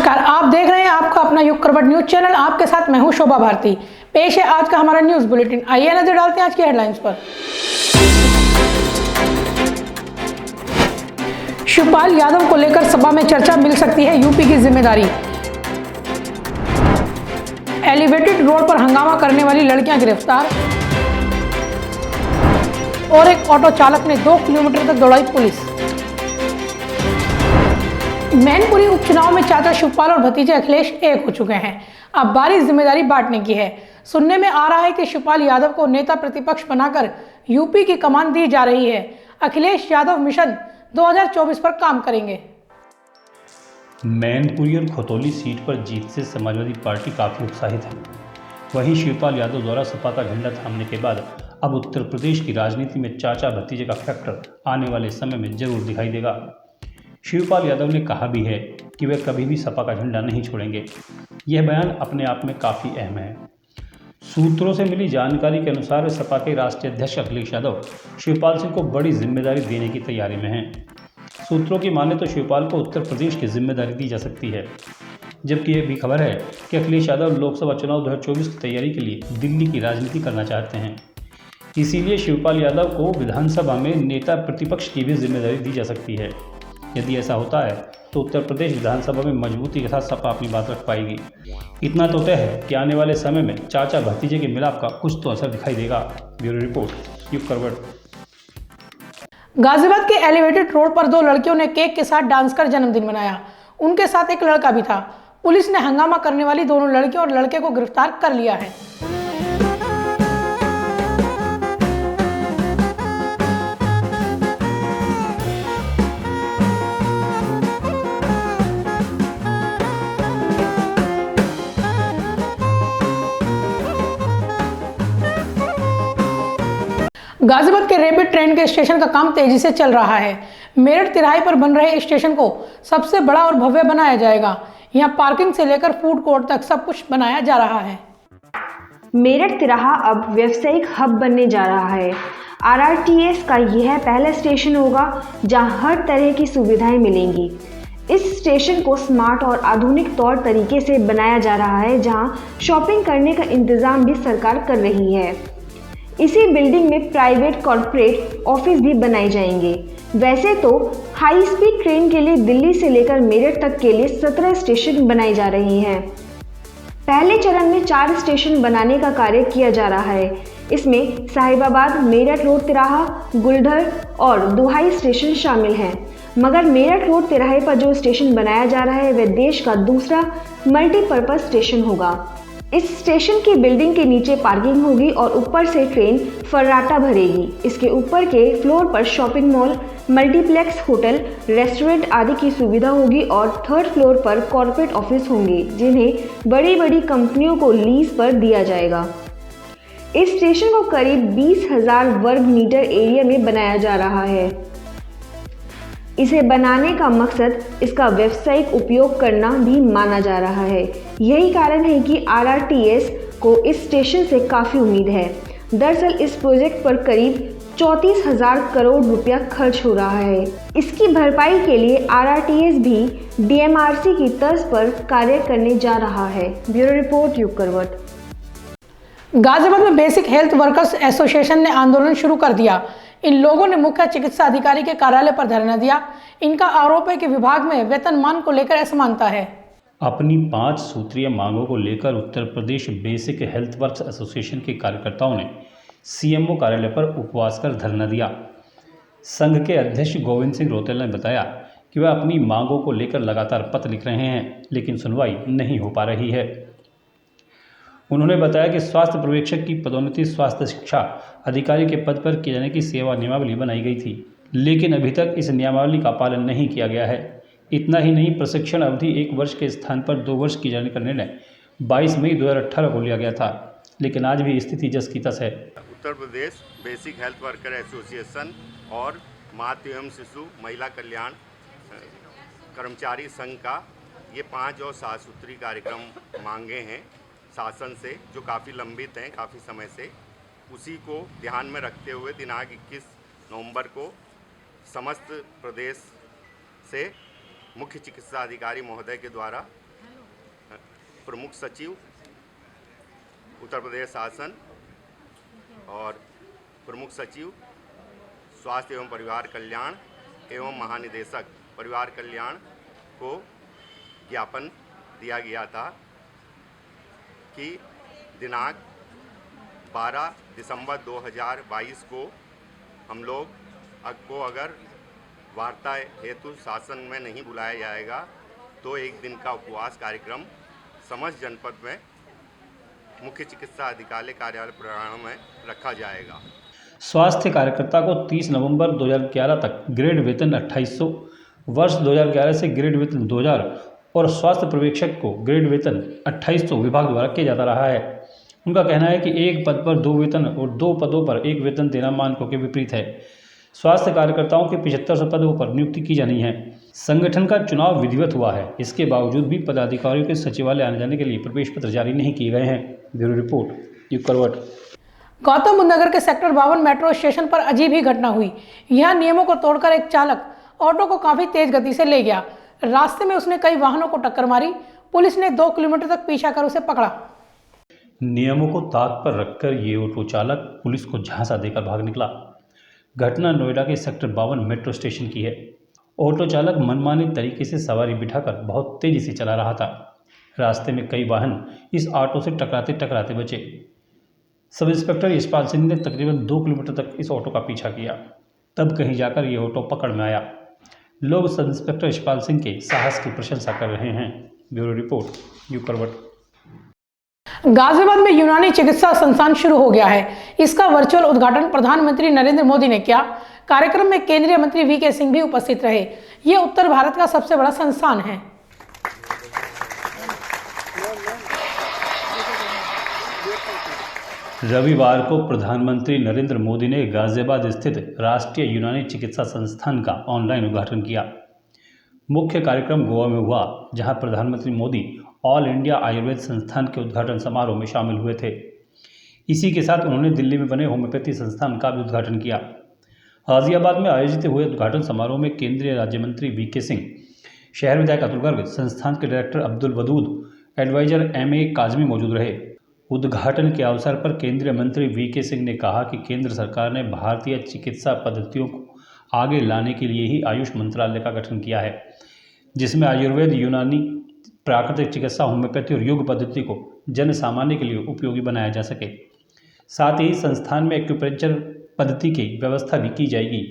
नमस्कार, आप देख रहे हैं आपका अपना युग करवट न्यूज चैनल। आपके साथ मैं हूं शोभा भारती। पेश है आज का हमारा न्यूज बुलेटिन। आइए नजर डालते हैं आज की हेडलाइंस पर। शिवपाल यादव को लेकर सपा में चर्चा, मिल सकती है यूपी की जिम्मेदारी। एलिवेटेड रोड पर हंगामा करने वाली लड़कियां गिरफ्तार। और एक ऑटो चालक ने 2 किलोमीटर तक दौड़ाई पुलिस। मैनपुरी उपचुनाव में चाचा शिवपाल और भतीजे अखिलेश एक हो चुके हैं। अब बारी जिम्मेदारी बांटने की है। सुनने में आ रहा है कि शिवपाल यादव को नेता प्रतिपक्ष बनाकर यूपी की कमान दी जा रही है। अखिलेश यादव मिशन 2024 पर काम करेंगे। मैनपुरी और खतौली सीट पर जीत से समाजवादी पार्टी काफ़ी उत्साहित है। वहीं शिवपाल यादव द्वारा सपा का झंडा थामने के बाद अब उत्तर प्रदेश की राजनीति में चाचा भतीजे का फैक्टर आने वाले समय में जरूर दिखाई देगा। शिवपाल यादव ने कहा भी है कि वे कभी भी सपा का झंडा नहीं छोड़ेंगे। यह बयान अपने आप में काफ़ी अहम है। सूत्रों से मिली जानकारी के अनुसार सपा के राष्ट्रीय अध्यक्ष अखिलेश यादव शिवपाल सिंह को बड़ी जिम्मेदारी देने की तैयारी में हैं। सूत्रों की माने तो शिवपाल को उत्तर प्रदेश की जिम्मेदारी दी जा सकती है, जबकि यह भी खबर है कि अखिलेश यादव लोकसभा चुनाव 2024 की तैयारी के लिए दिल्ली की राजनीति करना चाहते हैं। इसीलिए शिवपाल यादव को विधानसभा में नेता प्रतिपक्ष की भी जिम्मेदारी दी जा सकती है। यदि ऐसा होता है तो उत्तर प्रदेश विधानसभा में मजबूती के साथ सपा अपनी बात रख पाएगी। इतना तो तय है कि आने वाले समय में चाचा भतीजे के मिलाप का कुछ तो असर दिखाई देगा। ब्यूरो रिपोर्ट, युग करवट। गाजियाबाद के एलिवेटेड रोड पर 2 लड़कियों ने केक के साथ डांस कर जन्मदिन मनाया। उनके साथ एक लड़का भी था। पुलिस ने हंगामा करने वाली दोनों लड़कियों और लड़के को गिरफ्तार कर लिया है। गाजियाबाद के रैपिड ट्रेन के स्टेशन का काम तेजी से चल रहा है। मेरठ तिराहे पर बन रहे स्टेशन को सबसे बड़ा और भव्य बनाया जाएगा। यहाँ पार्किंग से लेकर फूड कोर्ट तक सब कुछ बनाया जा रहा है। मेरठ तिराहा अब व्यावसायिक हब बनने जा रहा है। आरआरटीएस का यह पहला स्टेशन होगा जहां हर तरह की सुविधाएं मिलेंगी। इस स्टेशन को स्मार्ट और आधुनिक तौर तरीके से बनाया जा रहा है, जहां शॉपिंग करने का इंतजाम भी सरकार कर रही है। इसी बिल्डिंग में प्राइवेट कॉर्पोरेट ऑफिस भी बनाए जाएंगे। वैसे तो हाई स्पीड ट्रेन के लिए दिल्ली से लेकर मेरठ तक के लिए 17 स्टेशन बनाए जा रहे हैं। पहले चरण में 4 स्टेशन बनाने का कार्य किया जा रहा है। इसमें साहिबाबाद, मेरठ रोड तिराहा, गुलधर और दुहाई स्टेशन शामिल हैं। मगर मेरठ रोड तिराहे पर जो स्टेशन बनाया जा रहा है वह देश का दूसरा मल्टीपर्पज स्टेशन होगा। इस स्टेशन की बिल्डिंग के नीचे पार्किंग होगी और ऊपर से ट्रेन फर्राटा भरेगी। इसके ऊपर के फ्लोर पर shopping mall, multiplex hotel, restaurant आदि की सुविधा होगी और 3rd फ्लोर पर कॉर्पोरेट ऑफिस होंगे, जिन्हें बड़ी बड़ी कंपनियों को लीज पर दिया जाएगा। इस स्टेशन को करीब 20,000 वर्ग मीटर एरिया में बनाया जा रहा है। इसे बनाने का मकसद इसका व्यावसायिक उपयोग करना भी माना जा रहा है। यही कारण है कि आरआरटीएस को इस स्टेशन से काफ़ी उम्मीद है। दरअसल इस प्रोजेक्ट पर करीब 34,000 करोड़ रुपया खर्च हो रहा है। इसकी भरपाई के लिए आरआरटीएस भी डीएमआरसी की तर्ज पर कार्य करने जा रहा है। ब्यूरो रिपोर्ट, युग करवट। गाजियाबाद में बेसिक हेल्थ वर्कर्स एसोसिएशन ने आंदोलन शुरू कर दिया। इन लोगों ने मुख्य चिकित्सा अधिकारी के कार्यालय पर धरना दिया। इनका आरोप है कि विभाग में वेतनमान को लेकर असमानता है। अपनी 5 सूत्रीय मांगों को लेकर Uttar Pradesh basic health workers association के कार्यकर्ताओं ने सीएमओ कार्यालय पर उपवास कर धरना दिया। संघ के अध्यक्ष गोविंद सिंह रोतेला ने बताया कि वह अपनी मांगों को लेकर लगातार पत्र लिख रहे हैं, लेकिन सुनवाई नहीं हो पा रही है। उन्होंने बताया कि स्वास्थ्य पर्यवेक्षक की पदोन्नति स्वास्थ्य शिक्षा अधिकारी के पद पर किए जाने की सेवा नियमावली बनाई गई थी, लेकिन अभी तक इस नियमावली का पालन नहीं किया गया है। इतना ही नहीं, प्रशिक्षण अवधि 1 वर्ष के स्थान पर 2 वर्ष किए जाने का निर्णय 22 मई 2018 को लिया गया था, लेकिन आज भी स्थिति जस की तस है। Uttar Pradesh basic health worker association और मातृ एवं शिशु महिला कल्याण कर्मचारी संघ का ये 5 और 7 सूत्री कार्यक्रम मांगे हैं शासन से, जो काफ़ी लंबित हैं काफ़ी समय से। उसी को ध्यान में रखते हुए दिनांक 21 नवंबर को समस्त प्रदेश से मुख्य चिकित्सा अधिकारी महोदय के द्वारा प्रमुख सचिव उत्तर प्रदेश शासन और प्रमुख सचिव स्वास्थ्य एवं परिवार कल्याण एवं महानिदेशक परिवार कल्याण को ज्ञापन दिया गया था कि दिनांक 12 दिसंबर 2022 को हम लोग को अगर वार्ता हेतु शासन में नहीं बुलाया जाएगा तो एक दिन का उपवास कार्यक्रम समस्त जनपद में मुख्य चिकित्सा अधिकारी कार्यालय प्रांगण में रखा जाएगा। स्वास्थ्य कार्यकर्ता को 30 नवंबर 2011 तक ग्रेड वेतन 2800, वर्ष 2011 से ग्रेड वेतन 2000 और स्वास्थ्य पर्यवेक्षक को ग्रेड वेतन 2800 विभाग द्वारा किया जाता रहा है। उनका कहना है कि एक पद पर 2 वेतन और 2 पदों पर 1 वेतन देना मानकों के विपरीत है। स्वास्थ्य कार्यकर्ताओं के 7500 पदों पर नियुक्ति की जानी है। संगठन का चुनाव विधिवत हुआ है, इसके बावजूद भी पदाधिकारियों के सचिवालय आने जाने के लिए प्रवेश पत्र जारी नहीं किए गए हैं। ब्यूरो रिपोर्ट, यू करवट। गौतम बुद्ध नगर के सेक्टर 52 मेट्रो स्टेशन पर अजीब ही घटना हुई। यहाँ नियमों को तोड़कर एक चालक ऑटो को काफी तेज गति से ले गया। रास्ते में उसने कई वाहनों को टक्कर मारी। पुलिस ने 2 किलोमीटर तक पीछा कर उसे पकड़ा। नियमों को ताक पर रखकर ये ऑटो चालक पुलिस को झांसा देकर भाग निकला। घटना नोएडा के सेक्टर 52 मेट्रो स्टेशन की है। ऑटो चालक मनमाने तरीके से सवारी बिठाकर बहुत तेजी से चला रहा था। रास्ते में कई वाहन इस ऑटो से टकराते टकराते बचे। सब इंस्पेक्टर यशपाल सिंह ने तकरीबन 2 किलोमीटर तक इस ऑटो का पीछा किया, तब कहीं जाकर ये ऑटो पकड़ में आया। लोग सब इंस्पेक्टर यशपाल सिंह के साहस की प्रशंसा कर रहे हैं। ब्यूरो रिपोर्ट, यू करवट। गाजियाबाद में यूनानी चिकित्सा संस्थान शुरू हो गया है। इसका वर्चुअल उद्घाटन प्रधानमंत्री नरेंद्र मोदी ने किया। कार्यक्रम में केंद्रीय मंत्री वीके सिंह भी उपस्थित रहे। ये उत्तर भारत का सबसे बड़ा संस्थान है। रविवार को प्रधानमंत्री नरेंद्र मोदी ने गाजियाबाद स्थित राष्ट्रीय यूनानी चिकित्सा संस्थान का ऑनलाइन उद्घाटन किया। मुख्य कार्यक्रम गोवा में हुआ, जहां प्रधानमंत्री मोदी ऑल इंडिया आयुर्वेद संस्थान के उद्घाटन समारोह में शामिल हुए थे। इसी के साथ उन्होंने दिल्ली में बने होम्योपैथी संस्थान का भी उद्घाटन किया। गाजियाबाद में आयोजित हुए उद्घाटन समारोह में केंद्रीय राज्य मंत्री वीके सिंह, शहर विधायक अतुल गर्ग, संस्थान के director Abdul Wadood, adviser MA Kazmi मौजूद रहे। उद्घाटन के अवसर पर केंद्रीय मंत्री वीके सिंह ने कहा कि केंद्र सरकार ने भारतीय चिकित्सा पद्धतियों को आगे लाने के लिए ही आयुष मंत्रालय का गठन किया है, जिसमें आयुर्वेद, यूनानी, प्राकृतिक चिकित्सा, होम्योपैथी और योग पद्धति को जन सामान्य के लिए उपयोगी बनाया जा सके। साथ ही संस्थान में एक्यूप्रेशर पद्धति की व्यवस्था भी की जाएगी।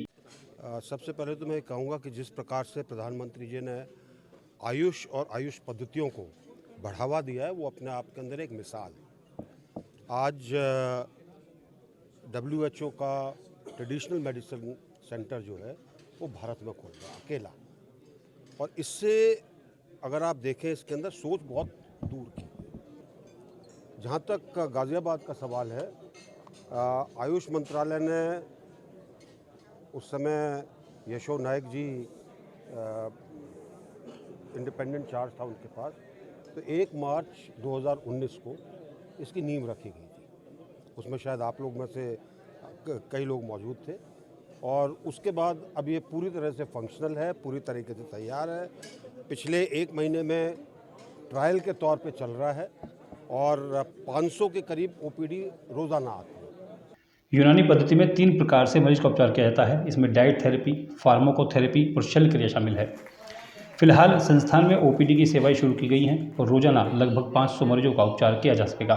सबसे पहले तो मैं कहूँगा कि जिस प्रकार से प्रधानमंत्री जी ने आयुष और आयुष पद्धतियों को बढ़ावा दिया है, वो अपने आप के अंदर एक मिसाल है। आज WHO का ट्रेडिशनल मेडिसिन सेंटर जो है वो भारत में खोल रहा है अकेला, और इससे अगर आप देखें इसके अंदर सोच बहुत दूर की। जहाँ तक गाज़ियाबाद का सवाल है, आयुष मंत्रालय ने उस समय यशो नायक जी इंडिपेंडेंट चार्ज था उनके पास, तो 1 मार्च 2019 को इसकी नींव रखी गई थी। उसमें शायद आप लोग में से कई लोग मौजूद थे, और उसके बाद अब ये पूरी तरह से फंक्शनल है, पूरी तरीके से तैयार है। पिछले 1 महीने में ट्रायल के तौर पे चल रहा है, और 500 के करीब OPD रोज़ाना आती है। यूनानी पद्धति में 3 प्रकार से मरीज का उपचार किया जाता है। इसमें डाइट थेरेपी, फार्माकोथेरेपी और शल्य क्रिया शामिल है। फिलहाल संस्थान में OPD की सेवाएं शुरू की गई हैं और रोजाना लगभग 500 मरीजों का उपचार किया जा सकेगा।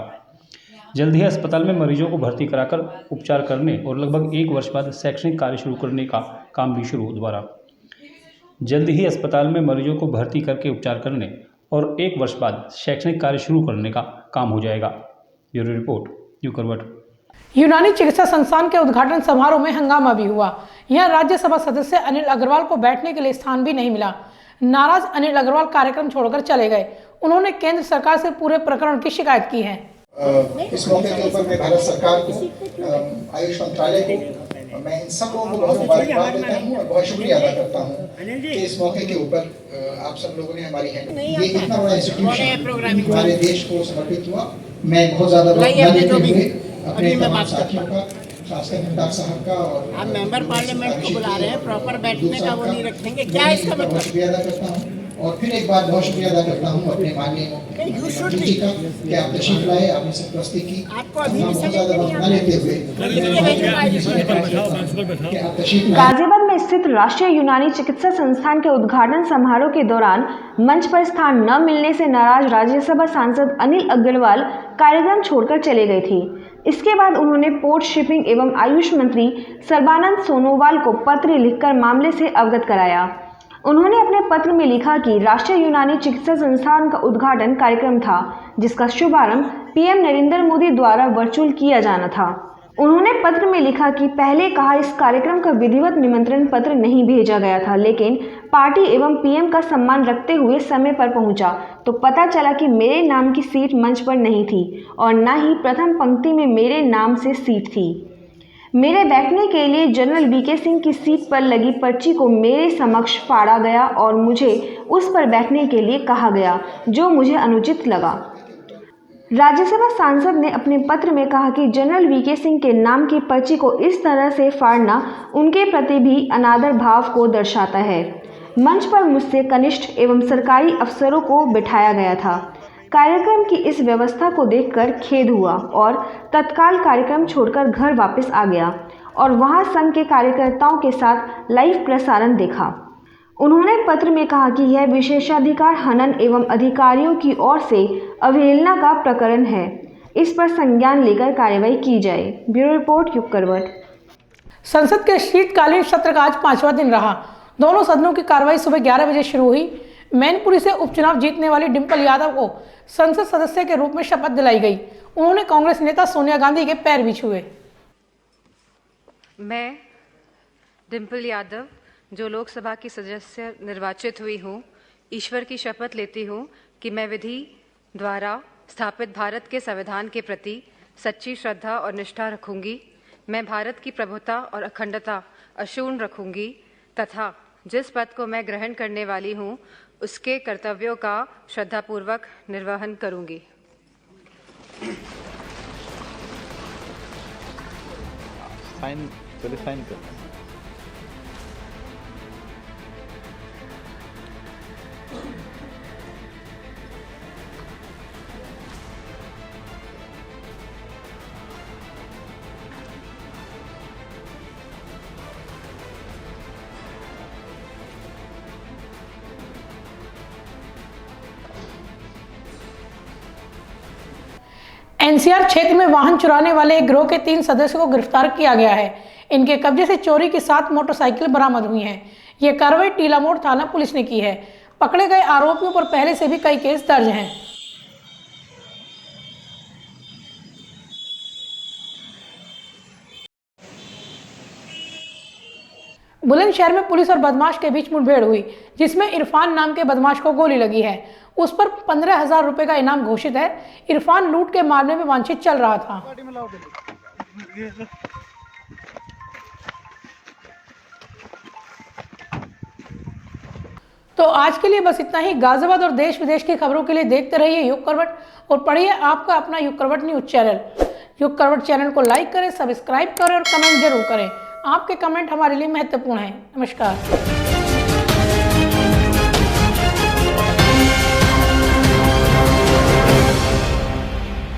जल्द ही अस्पताल में मरीजों को भर्ती कराकर उपचार करने और लगभग 1 वर्ष बाद शैक्षणिक कार्य शुरू करने का काम भी शुरू दोबारा। जल्द ही अस्पताल में मरीजों को भर्ती करके उपचार करने और 1 वर्ष बाद शैक्षणिक कार्य शुरू करने का काम हो जाएगा। ब्यूरो रिपोर्ट, यू करवट। यूनानी चिकित्सा संस्थान के उद्घाटन समारोह में हंगामा भी हुआ। यहां राज्यसभा सदस्य अनिल अग्रवाल को बैठने के लिए स्थान भी नहीं मिला। नाराज अनिल अग्रवाल कार्यक्रम छोड़कर चले गए। उन्होंने केंद्र सरकार से पूरे प्रकरण की शिकायत की है। इस मौके के ऊपर मैं भारत सरकार को, आयुष मंत्रालय को, मैं इन सब लोगों को बहुत मुबारकबाद देता हूँ और बहुत शुक्रिया अदा करता हूँ कि इस मौके के ऊपर आप सब लोगों ने हमारी ये इतना बड़ा इंस्टीट्यूशन हमारे देश को समर्पित हुआ। मैं बहुत ज़्यादा अपने तमाम साथियों का, डॉक्टर साहब का, और आप मेंबर पार्लियामेंट को बुला रहे हैं, प्रॉपर बैठने का वो नहीं रखेंगे, क्या इसका मतलब? शुक्रिया अदा करता हूँ और फिर एक बार बहुत शुक्रिया अदा करता हूँ अपने माननीय मंत्री जी का कि आप तशरीफ लाए, आपने सब प्रस्तुत की। बहुत ज़्यादा वक्त न लेते हुए कि आप तशरीफ लाए। गाजियाबाद में स्थित राष्ट्रीय यूनानी चिकित्सा संस्थान के उद्घाटन समारोह के दौरान मंच पर स्थान न मिलने से नाराज राज्यसभा सांसद अनिल अग्रवाल कार्यक्रम छोड़कर चले गए थे। इसके बाद उन्होंने पोर्ट शिपिंग एवं आयुष मंत्री सर्बानंद सोनोवाल को पत्र लिखकर मामले से अवगत कराया। उन्होंने अपने पत्र में लिखा कि राष्ट्रीय यूनानी चिकित्सा संस्थान का उद्घाटन कार्यक्रम था, जिसका शुभारंभ पीएम नरेंद्र मोदी द्वारा वर्चुअल किया जाना था। उन्होंने पत्र में लिखा कि पहले कहा इस कार्यक्रम का विधिवत निमंत्रण पत्र नहीं भेजा गया था, लेकिन पार्टी एवं पीएम का सम्मान रखते हुए समय पर पहुंचा तो पता चला कि मेरे नाम की सीट मंच पर नहीं थी और न ही प्रथम पंक्ति में मेरे नाम से सीट थी। मेरे बैठने के लिए जनरल वीके सिंह की सीट पर लगी पर्ची को मेरे समक्ष फाड़ा गया और मुझे उस पर बैठने के लिए कहा गया, जो मुझे अनुचित लगा। राज्यसभा सांसद ने अपने पत्र में कहा कि जनरल वीके सिंह के नाम की पर्ची को इस तरह से फाड़ना उनके प्रति भी अनादर भाव को दर्शाता है। मंच पर मुझसे कनिष्ठ एवं सरकारी अफसरों को बिठाया गया था। कार्यक्रम की इस व्यवस्था को देखकर खेद हुआ और तत्काल कार्यक्रम छोड़कर घर वापस आ गया और वहां संघ के कार्यकर्ताओं के साथ लाइव प्रसारण देखा। उन्होंने पत्र में कहा कि यह विशेषाधिकार हनन एवं अधिकारियों की ओर से अवहेलना का प्रकरण है। इस पर संज्ञान लेकर कार्रवाई की जाए। ब्यूरो रिपोर्ट, युग करवट। संसद के शीतकालीन सत्र का आज 5वां दिन रहा। दोनों सदनों की कार्रवाई सुबह 11 बजे शुरू हुई। मैनपुरी से उपचुनाव जीतने वाली डिंपल यादव को संसद सदस्य के रूप में शपथ दिलाई गई। उन्होंने कांग्रेस नेता सोनिया गांधी के पैर भी छुए। मैं डिंपल यादव, जो लोकसभा की सदस्य निर्वाचित हुई हूँ, ईश्वर की शपथ लेती हूँ कि मैं विधि द्वारा स्थापित भारत के संविधान के प्रति सच्ची श्रद्धा और निष्ठा रखूंगी। मैं भारत की प्रभुता और अखंडता अक्षुण्ण रखूंगी तथा जिस पद को मैं ग्रहण करने वाली हूँ उसके कर्तव्यों का श्रद्धापूर्वक निर्वहन करूंगी। साइन कर। एनसीआर क्षेत्र में वाहन चुराने वाले एक गिरोह के 3 सदस्यों को गिरफ्तार किया गया है। इनके कब्जे से चोरी की 7 मोटरसाइकिल बरामद हुई हैं। ये कार्रवाई टीला मोड़ थाना पुलिस ने की है। पकड़े गए आरोपियों पर पहले से भी कई केस दर्ज हैं। बुलंदशहर में पुलिस और बदमाश के बीच मुठभेड़ हुई, जिसमें इरफान नाम के बदमाश को गोली लगी है। उस पर 15,000 रुपए का इनाम घोषित है। इरफान लूट के मामले में वांछित चल रहा था। तो आज के लिए बस इतना ही। गाजियाबाद और देश विदेश की खबरों के लिए देखते रहिए युग करवट और पढ़िए आपका अपना युग करवट न्यूज चैनल। युग करवट चैनल को लाइक करें, सब्सक्राइब करें और कमेंट जरूर करें। आपके कमेंट हमारे लिए महत्वपूर्ण हैं। नमस्कार।